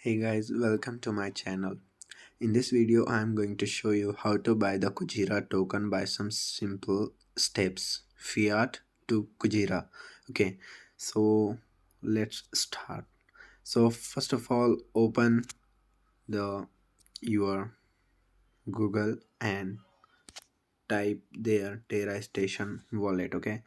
Hey guys, welcome to my channel. In this video, I am going to show you how to buy the Kujira token by some simple steps. Fiat to Kujira. Okay, so let's start. So first of all, open the your Google and type there Terra Station wallet. Okay,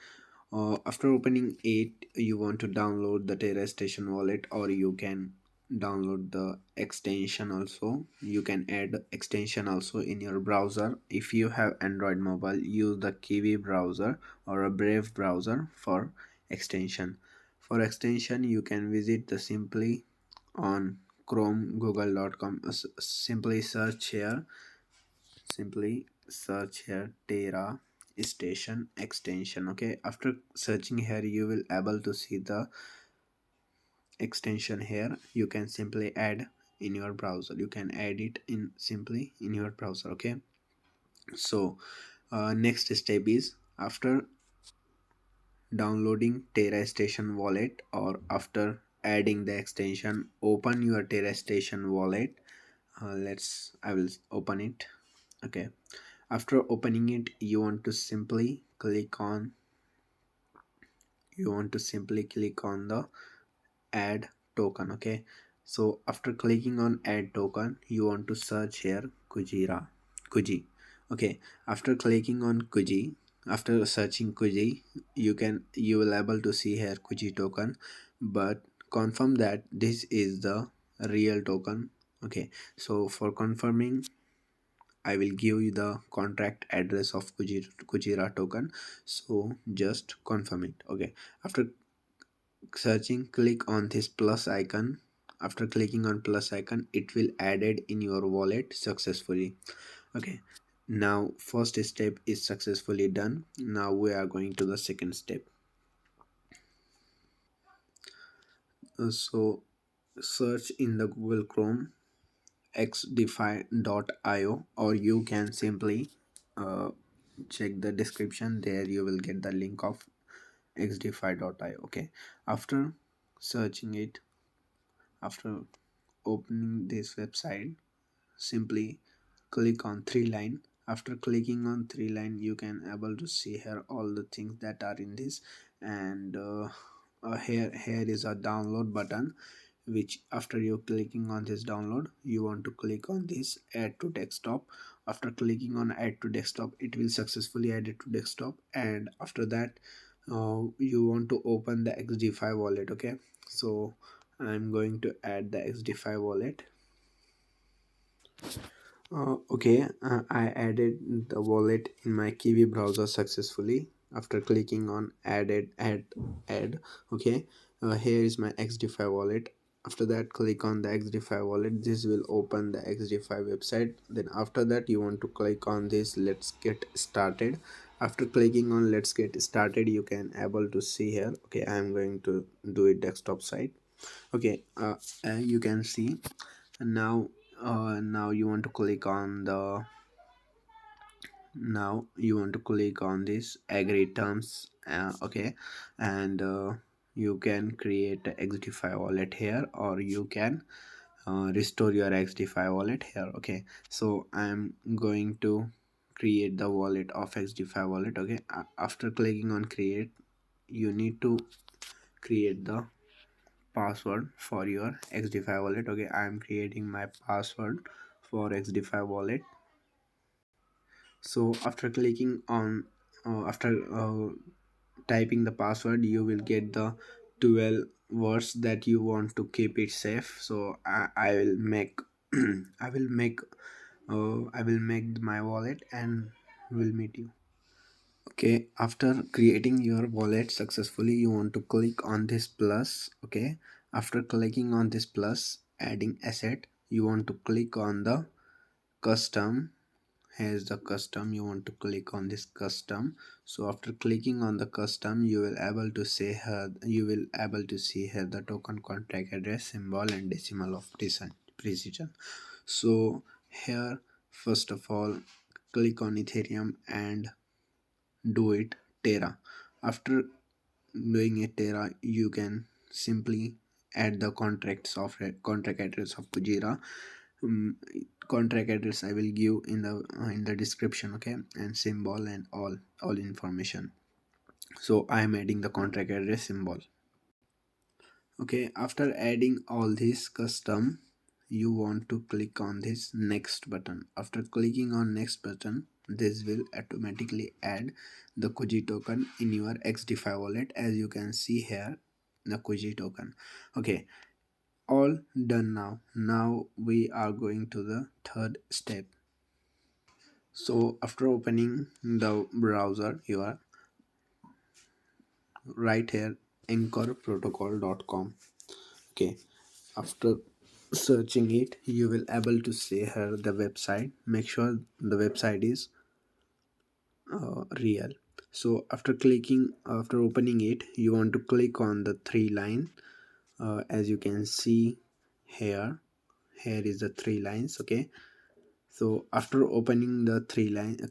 after opening it, you want to download the Terra Station wallet, or you can download the extension also. You can add extension also in your browser. If you have Android mobile, use the Kiwi browser or a Brave browser for extension. For extension, you can visit the simply on Chrome, Google.com. Simply search here. Simply search here Terra Station extension. Okay, after searching here, you will able to see the extension here. You can simply add in your browser. You can add it in simply in your browser. Okay, so next step is after downloading Terra Station wallet, or after adding the extension, open your Terra Station wallet. I will open it. Okay, after opening it, you want to simply click on the add token. Okay, so after clicking on add token, you want to search here Kuji. Okay, after clicking on Kuji, after searching Kuji, you will able to see here Kuji token, but confirm that this is the real token. Okay, so for confirming, I will give you the contract address of Kujira token. So just confirm it. Okay. After searching, click on this plus icon. After clicking on plus icon, it will added in your wallet successfully. Okay. Now first step is successfully done. Now we are going to the second step. So search in the Google Chrome xdefi.io, or you can simply uh, check the description. There you will get the link of xdefi.io. Okay, after searching it, after opening this website, simply click on three line. After clicking on three line, you can able to see here all the things that are in this. And here is a download button, which after you clicking on this download, you want to click on this add to desktop. After clicking on add to desktop, it will successfully add it to desktop. And after that, you want to open the xdfi wallet. Okay, so I'm going to add the xdfi wallet. I added the wallet in my Kiwi browser successfully after clicking on add. Okay, here is my XDFi wallet. After that, click on the XDFi wallet. This will open the XDFi website. Then after that, you want to click on this let's get started. After clicking on let's get started, you can able to see here. Okay, I am going to do it desktop side. Okay, you can see now. Now you want to click on this agree terms. Okay, and you can create a xdfi wallet here, or you can restore your xdfi wallet here. Okay, so I'm going to create the wallet of xdfi wallet. Okay, after clicking on create, you need to create the password for your xdfi wallet. Okay, I am creating my password for xdfi wallet. So after clicking on after typing the password, you will get the 12 words that you want to keep it safe. So I will make I will make my wallet and will meet you. Okay, after creating your wallet successfully, you want to click on this plus. Okay, after clicking on this plus adding asset, you want to click on the custom. Here's the custom. You want to click on this custom. So after clicking on the custom, you will able to see here the token contract address, symbol and decimal of precision. So here, first of all, click on Ethereum and do it Terra. After doing it Terra, you can simply add the contract address of Kujira. um, Contract address I will give in the description, okay, and symbol and all information. So I am adding the contract address symbol. Okay, after adding all this custom, you want to click on this next button. After clicking on next button, this will automatically add the Kuji token in your XDeFi wallet, as you can see here, the Kuji token. Okay, all done now. Now we are going to the third step. So after opening the browser, you are right here anchorprotocol.com. Okay, after searching it, you will able to see here the website. Make sure the website is real. So after opening it, you want to click on the three line, as you can see here. Here is the three lines. Okay, so after opening the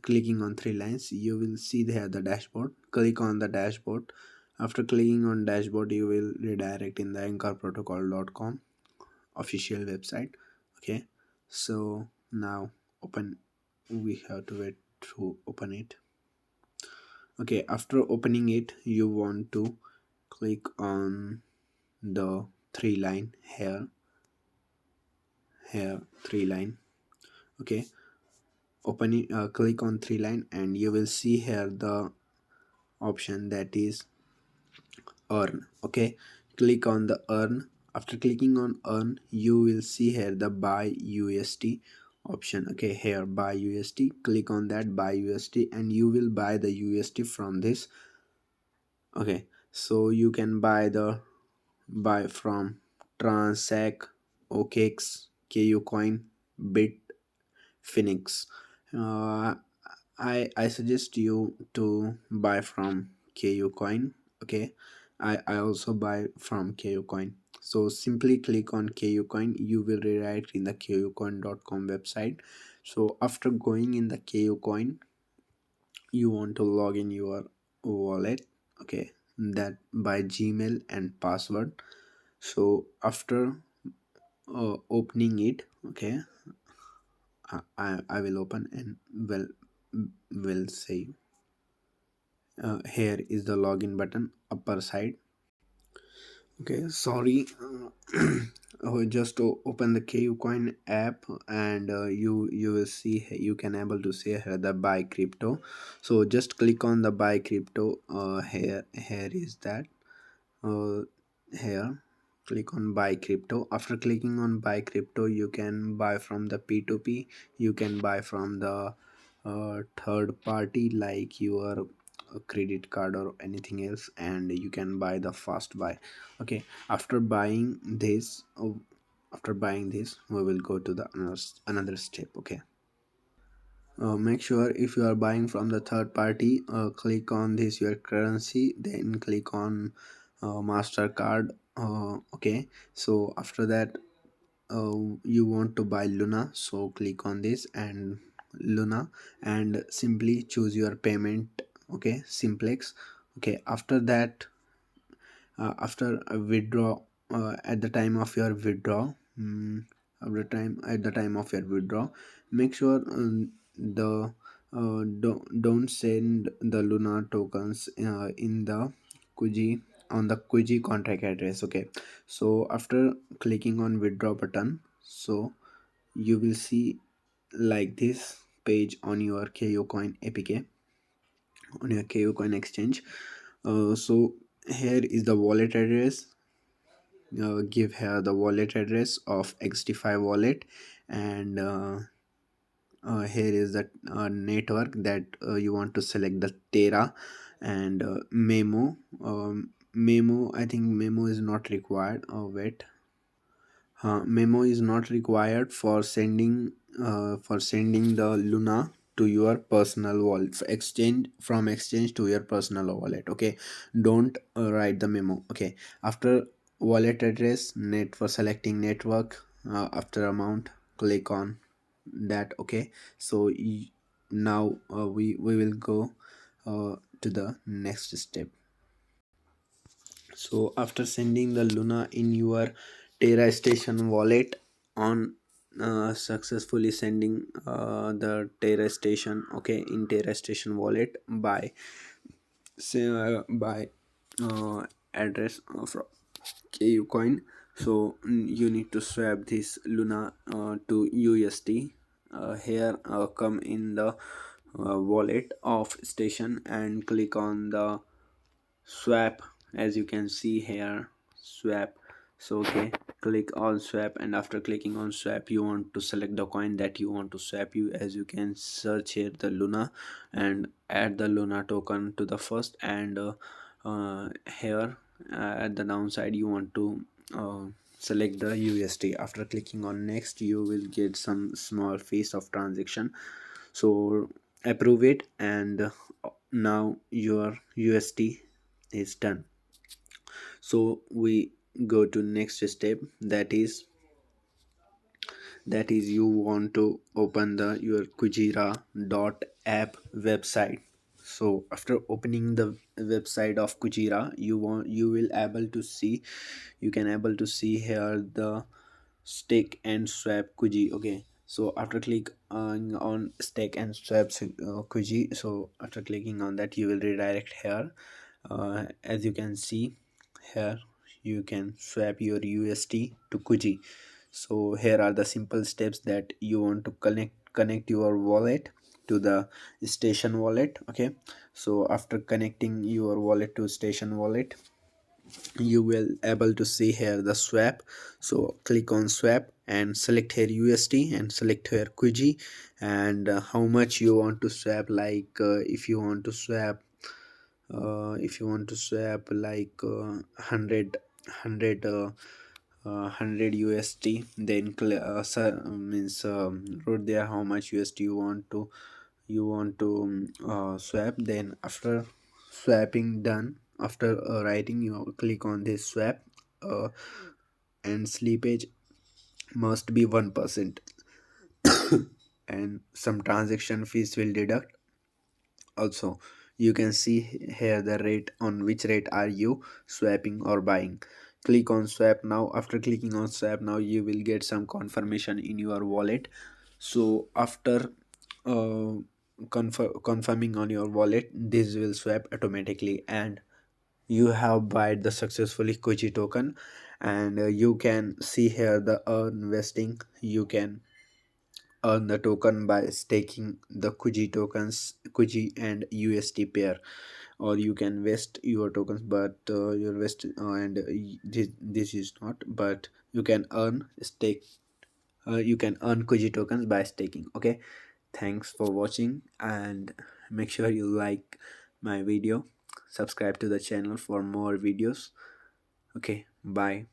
clicking on three lines, you will see there the dashboard. Click on the dashboard. After clicking on dashboard, you will redirect in the anchorprotocol.com official website. Okay, so now open, we have to wait to open it. Okay, after opening it, you want to click on the three line here three line. Okay, open it, click on three line, and you will see here the option that is earn. Okay, click on the earn. After clicking on earn, you will see here the buy UST option. Okay, here buy UST, click on that buy UST, and you will buy the UST from this. Okay, so you can buy from Transak, OKX, KU coin, Bit, Phoenix. uh, I suggest you to buy from KU coin. Okay, I also buy from KU coin. So simply click on KU coin, you will redirect in the kucoin.com website. So after going in the KU coin, you want to log in your wallet. Okay, that by Gmail and password. So after opening it, okay, I will open and will say, here is the login button upper side. Okay, sorry. Just to open the KuCoin app, and you will see you can able to see here the buy crypto. So just click on the buy crypto. Here is that, uh, here click on buy crypto. After clicking on buy crypto, you can buy from the P2P, you can buy from the third party like your credit card or anything else, and you can buy the fast buy. Okay, after buying this, we will go to the another step. Okay, make sure if you are buying from the third party, click on this your currency, then click on Mastercard. Okay, so after that, you want to buy Luna, so click on this and Luna, and simply choose your payment. Okay, simplex. Okay, after that, after a withdraw, at the time of your withdraw, at the time of your withdraw, make sure the don't send the Luna tokens in the Kuji, on the Kuji contract address. Okay, so after clicking on withdraw button, so you will see like this page on your KuCoin APK, on your KuCoin exchange. So here is the wallet address. Give here the wallet address of XDeFi wallet, and here is the network that you want to select the Terra, and Memo, I think Memo is not required. Wait, memo is not required for sending the Luna to your personal wallet, exchange from exchange to your personal wallet. Okay, don't write the memo. Okay, after wallet address, net for selecting network, after amount, click on that. Okay, so now we will go to the next step. So after sending the Luna in your Terra Station wallet on successfully sending the Terra Station, okay, in Terra Station wallet by say by address from KU coin. So you need to swap this Luna to UST. Here come in the wallet of station and click on the swap. As you can see here, swap. So okay, click on swap, and after clicking on swap you want to select the coin that you want to swap. You, as you can search here the Luna, and add the Luna token to the first, and here at the downside you want to select the UST. After clicking on next you will get some small fees of transaction, so approve it, and now your UST is done. So we go to next step, that is you want to open the your Kujira app website. So after opening the website of Kujira, you will able to see, you can able to see here the stake and swap Kuji. Okay, so after click on stake and swap Kuji, so after clicking on that you will redirect here. As you can see here, you can swap your UST to Kuji. So here are the simple steps that you want to connect your wallet to the station wallet. Okay, so after connecting your wallet to station wallet, you will able to see here the swap. So click on swap and select here USD and select here Kuji, and how much you want to swap. Like if you want to swap like 100 USD, then means wrote there how much USD you want to swap. Then after swapping done, after writing, you click on this swap, uh, and slippage must be 1%, and some transaction fees will deduct. Also, you can see here the rate, on which rate are you swapping or buying. Click on swap now. After clicking on swap now, you will get some confirmation in your wallet. So after uh, confirming on your wallet, this will swap automatically, and you have bought the successfully Kuji token. And you can see here the earn vesting. You can earn the token by staking the Kuji tokens, Kuji and UST pair, or you can vest your tokens, but your vest and this is not, but you can earn stake. You can earn Kuji tokens by staking. Okay, thanks for watching, and make sure you like my video, subscribe to the channel for more videos. Okay, bye.